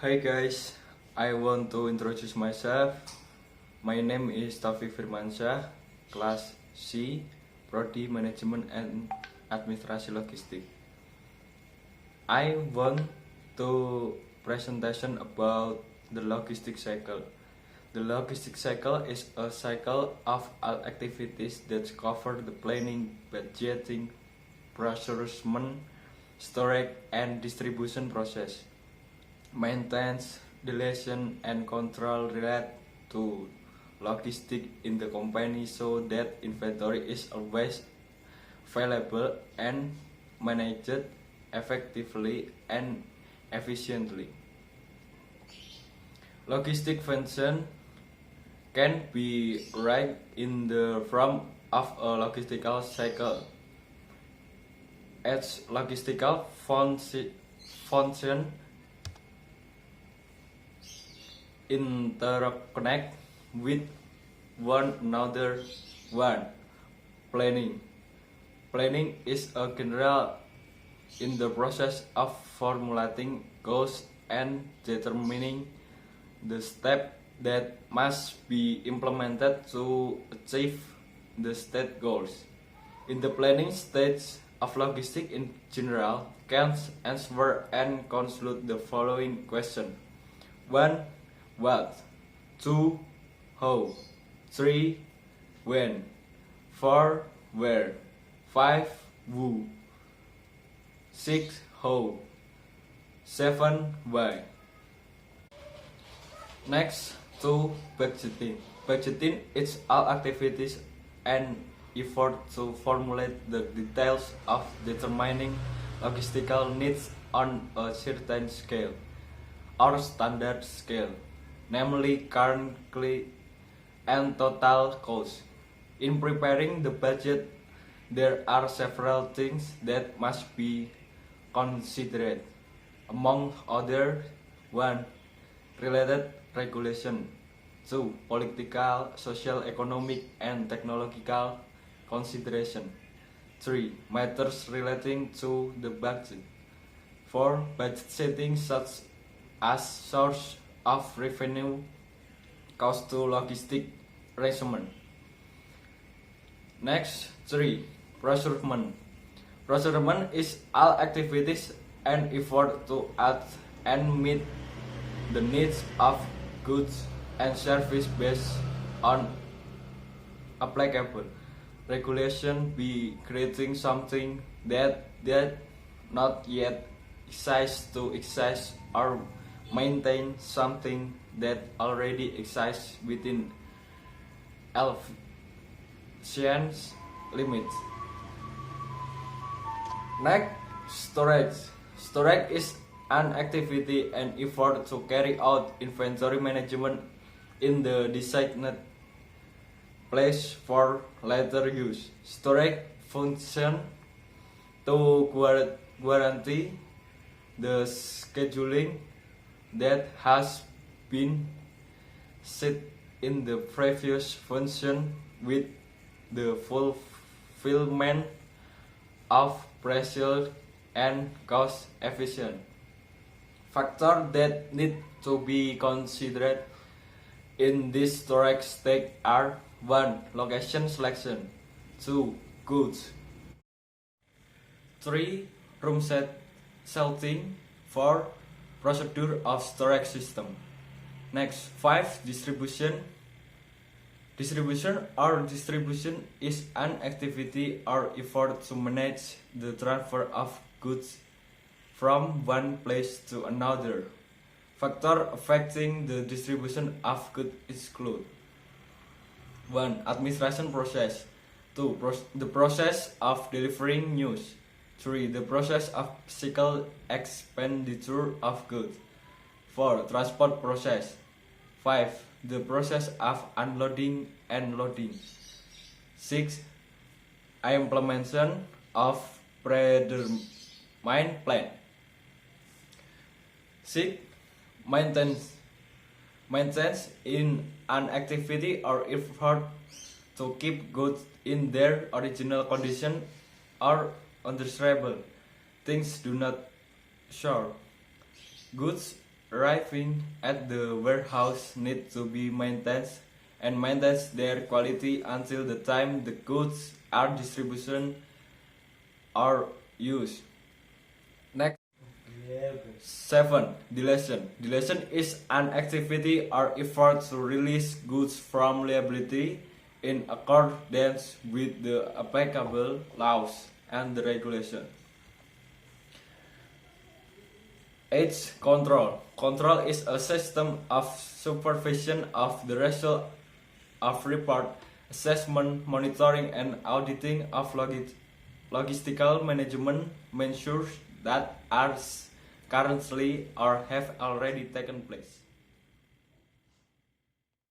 Hi guys, I want to introduce myself. My name is Taufik Firmansyah, Class C, Prodi Management and Administrasi Logistik. I want to presentation about the logistic cycle. The logistic cycle is a cycle of all activities that cover the planning, budgeting, procurement, storage, and distribution process. Maintenance, deletion, and control relate to logistics in the company so that inventory is always available and managed effectively and efficiently. Logistic function can be right in the form of a logistical cycle. Each logistical function interconnect with one another. One, planning. Planning is a general in the process of formulating goals and determining the steps that must be implemented to achieve the state goals. In the planning stage of logistics in general, can answer and conclude the following question. 1. What? 2. How? 3. When? 4. Where? 5. Who? 6. How? 7. Why? Next, to budgeting. Budgeting is all activities and effort to formulate the details of determining logistical needs on a certain scale or standard scale, namely currently and total cost. In preparing the budget, there are several things that must be considered. Among others, 1. Related regulation. 2. Political, social, economic, and technological consideration. 3. Matters relating to the budget. 4. Budget setting such as source of revenue, cost to logistic arrangement. Next, 3. Procurement. Procurement is all activities and effort to add and meet the needs of goods and service based on applicable regulation be creating something that not yet exists to exist or maintain something that already exists within efficient limits. Next, storage. Storage is an activity and effort to carry out inventory management in the designated place for later use. Storage function to guarantee the scheduling that has been set in the previous function with the fulfillment of pressure and cost efficient. Factors that need to be considered in this storage stage are 1. Location selection. 2. Goods. 3. Room setting. 4. Procedure of storage system. Next, 5. Distribution. Distribution is an activity or effort to manage the transfer of goods from one place to another. Factors affecting the distribution of goods include 1. Administration process. 2. The process of delivering news. 3. The process of physical expenditure of goods. 4. Transport process. 5. The process of unloading and loading. 6. Implementation of predetermined plan. 6. Maintenance in an activity or effort to keep goods in their original condition or undesirable things do not short. Goods arriving at the warehouse need to be maintained and maintain their quality until the time the goods are distributed or used. Next, 7. Deletion. Deletion is an activity or effort to release goods from liability in accordance with the applicable laws and the regulation. 8. Control. Control is a system of supervision of the result of report, assessment, monitoring, and auditing of logistical management measures that are currently or have already taken place.